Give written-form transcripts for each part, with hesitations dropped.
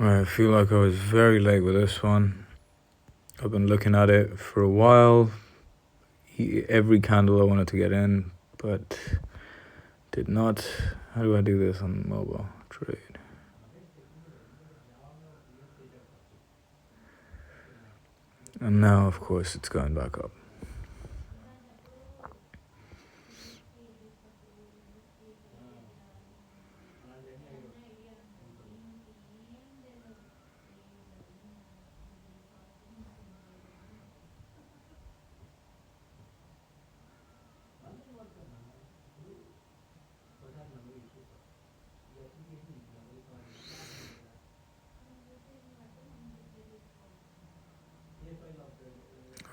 I feel like I was very late with this one. I've been looking at it for a while. Every candle I wanted to get in, but did not. How do I do this on mobile trade? And now, of course, it's going back up.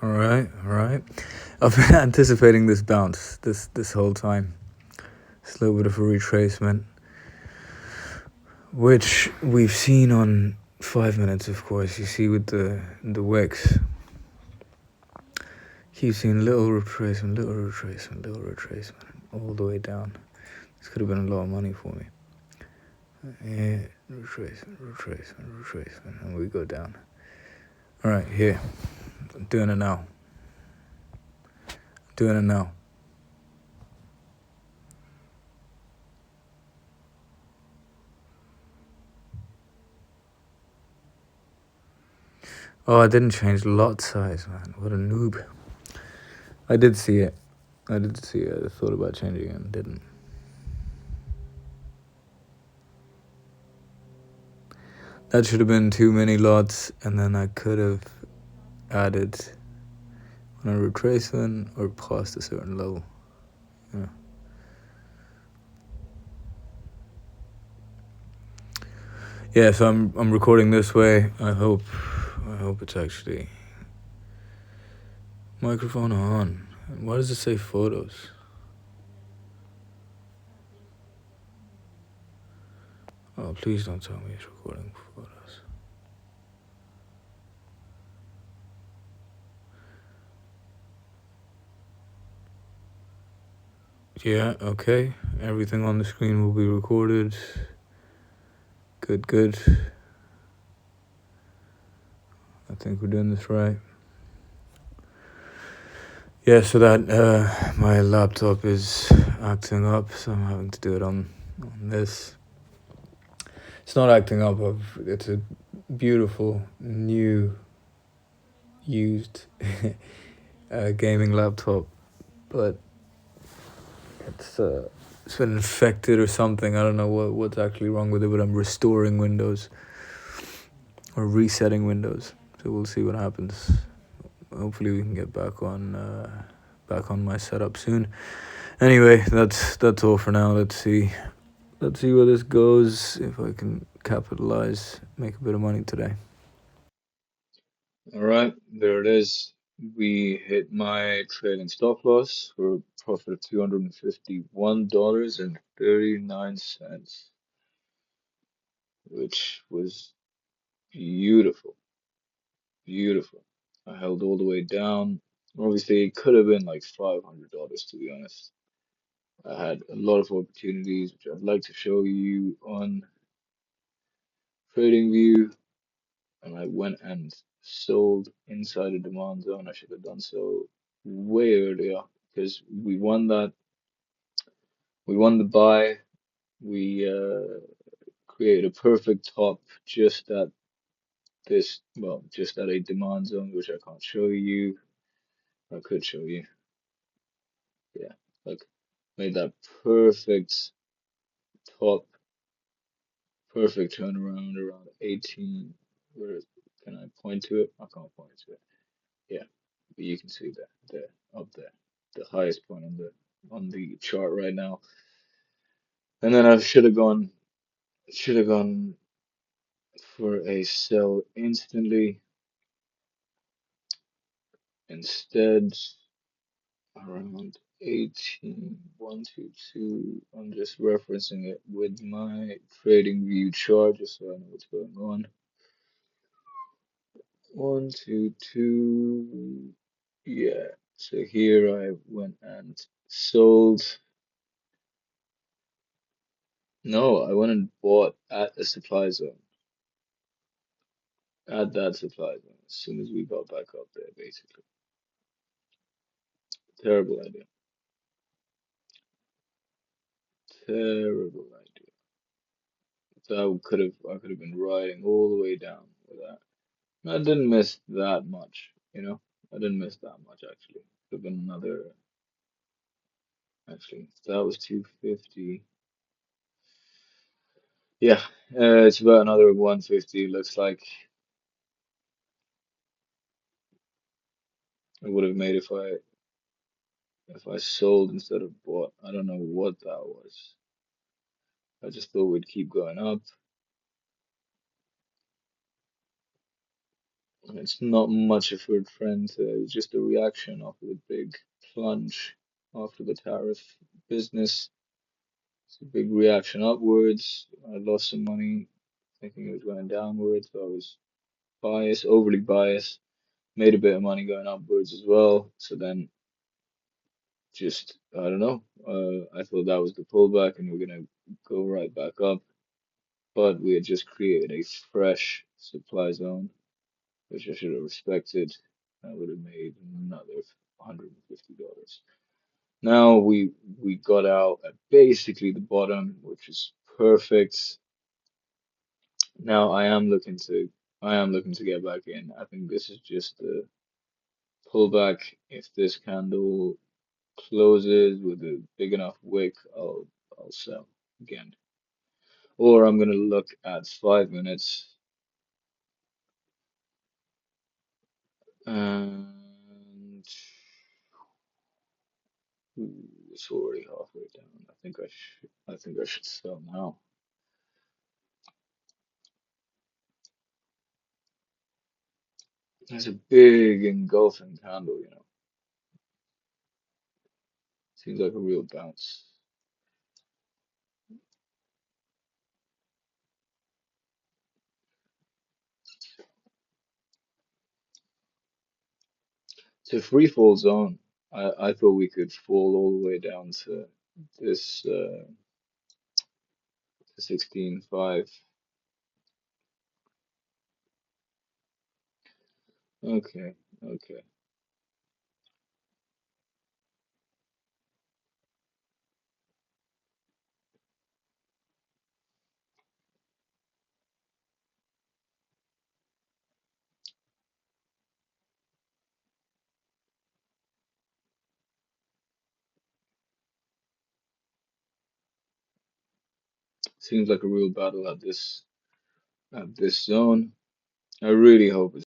All right. I've been anticipating this bounce this whole time. It's a little bit of a retracement, which we've seen on 5 minutes, of course. You see with the wicks. Keep seeing little retracement, all the way down. This could have been a lot of money for me. Yeah, retracement, and we go down. All right, here. I'm doing it now. Oh, I didn't change lot size, man. What a noob. I did see it. I thought about changing it and didn't. That should have been too many lots, and then I could have added on a retracement or past a certain level. Yeah. Yeah, so I'm recording this way. I hope it's actually microphone on. Why does it say photos? Oh, please don't tell me it's recording photos. Yeah, okay. Everything on the screen will be recorded. Good. I think we're doing this right. Yeah, so that my laptop is acting up, so I'm having to do it on this. It's not acting up. It's a beautiful new used gaming laptop, but it's been infected or something. I don't know what's actually wrong with it, but I'm restoring Windows or resetting Windows. So we'll see what happens. Hopefully we can get back on my setup soon. Anyway, that's all for now. Let's see where this goes. If I can capitalize, make a bit of money today. All right, there it is. We hit my trading stop loss for a profit of $251.39, which was beautiful. I held all the way down. Obviously, it could have been like $500, to be honest. I had a lot of opportunities, which I'd like to show you on TradingView, and I went and sold inside a demand zone. I should have done so way earlier because we won that. We won the buy. We created a perfect top just at just at a demand zone, which I can't show you. I could show you. Yeah, look, made that perfect top, perfect turnaround around 18. Where can I point to it? I can't point to it. Yeah, but you can see that there, up there, the highest point on the chart right now. And then I should have gone for a sell instantly. Instead, around 18,122. I'm just referencing it with my TradingView chart just so I know what's going on. 122. Yeah. So here I went and sold. No, I went and bought at a supply zone. at that supply zone as soon as we got back up there, basically. Terrible idea. Terrible idea. So I could have been riding all the way down with that. I didn't miss that much, you know. I didn't miss that much actually. Could have been another actually. That was 250. Yeah, it's about another 150. Looks like I would have made if I sold instead of bought. I don't know what that was. I just thought we'd keep going up. It's not much of a trend. It's just a reaction after the big plunge after the tariff business. It's a big reaction upwards. I lost some money thinking it was going downwards, so I was biased, overly biased. Made a bit of money going upwards as well. So then just, I don't know. I thought that was the pullback and we're gonna go right back up. But we had just created a fresh supply zone, which I should have respected. I would have made another $150. Now we got out at basically the bottom, which is perfect. Now I am looking to get back in. I think this is just the pullback. If this candle closes with a big enough wick, I'll sell again. Or I'm gonna look at 5 minutes and ooh, it's already halfway down. I think I should sell now. There's a big engulfing candle, you know. Seems like a real bounce. It's a free fall zone. I thought we could fall all the way down to this 16.5. Okay, okay. Seems like a real battle at this zone. I really hope it's.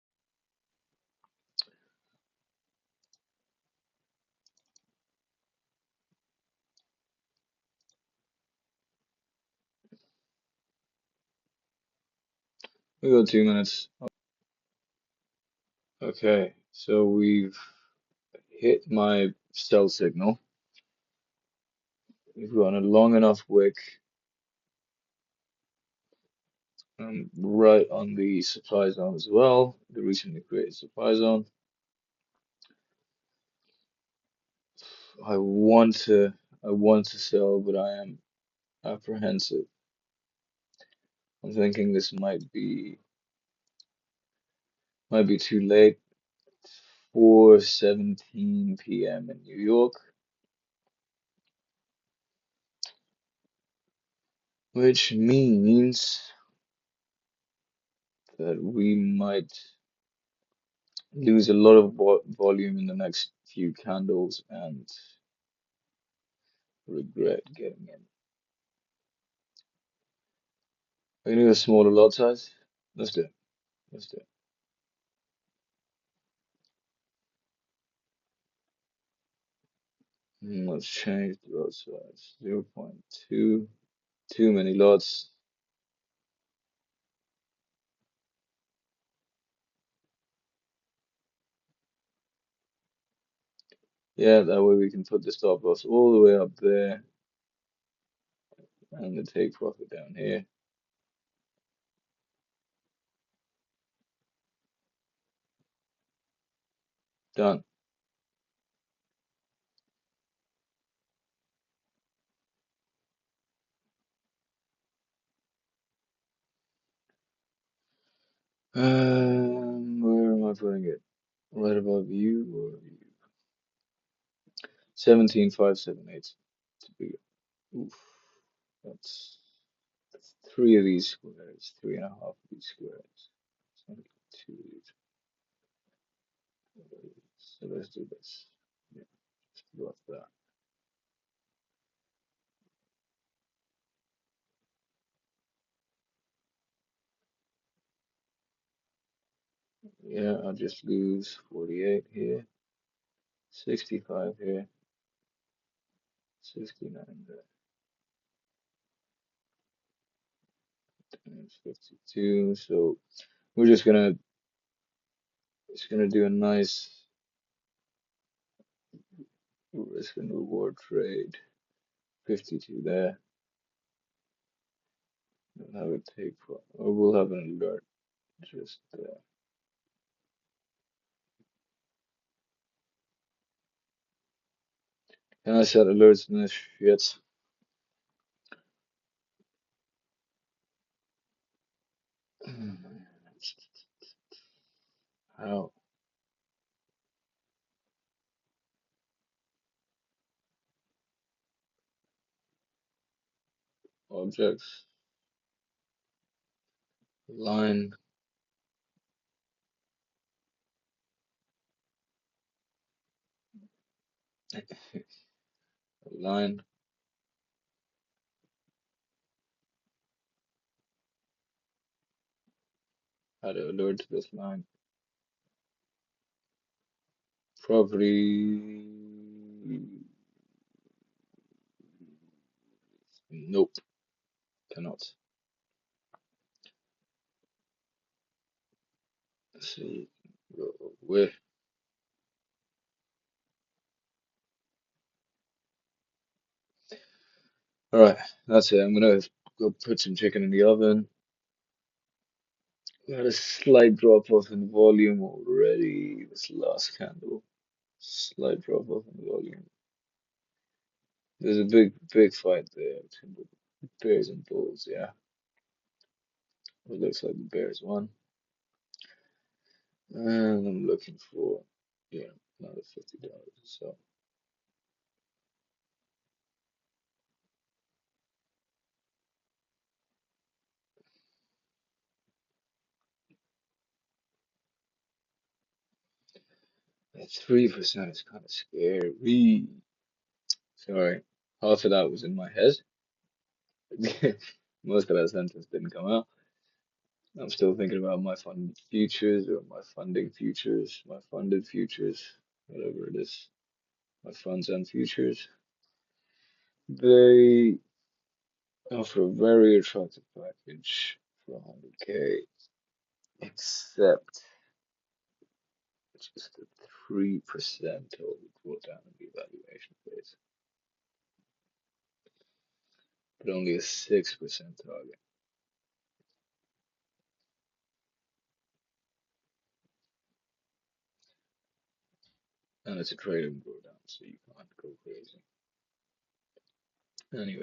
We got 2 minutes. Okay, so we've hit my sell signal. We've got a long enough wick right on the supply zone as well, the recently created supply zone. I want to I want to sell, but I am apprehensive. I'm thinking this might be too late. 4:17 p.m. in New York, which means that we might lose a lot of volume in the next few candles and regret getting in. Are you gonna do a smaller lot size? Let's do it. Let's do it. Let's change the lot size. 0.2. Too many lots. Yeah, that way we can put the stop loss all the way up there and the take profit down here. Done. I putting it? Right above you or you? 17,578 to be. Oof, that's three of these squares, three and a half of these squares. It's only two of these. So let's do this. Yeah, just about that. Yeah, I'll just lose 48 here, 65 here, 69 there, and 52. So we're just gonna do a nice risk and reward trade. 52 there. We'll have it take, or we'll have an alert just there. Can I set alerts in this shit? How? Objects, line, line, how to alert to this line. Property. Nope, cannot. Let's see. Go with. Alright, that's it. I'm gonna go put some chicken in the oven. We had a slight drop off in volume already. This last candle. Slight drop off in volume. There's a big fight there between the bears and bulls, yeah. It looks like the bears won. And I'm looking for, yeah, another $50. So that 3% is kind of scary. Sorry, half of that was in my head. Most of that sentence didn't come out. I'm still thinking about my funded futures or my funding futures, my funded futures, whatever it is, my funds and futures. They offer a very attractive package for 100K, except it's just a 3% total drawdown in the evaluation phase, but only a 6% target. And it's a trading drawdown, so you can't go crazy. Anyway,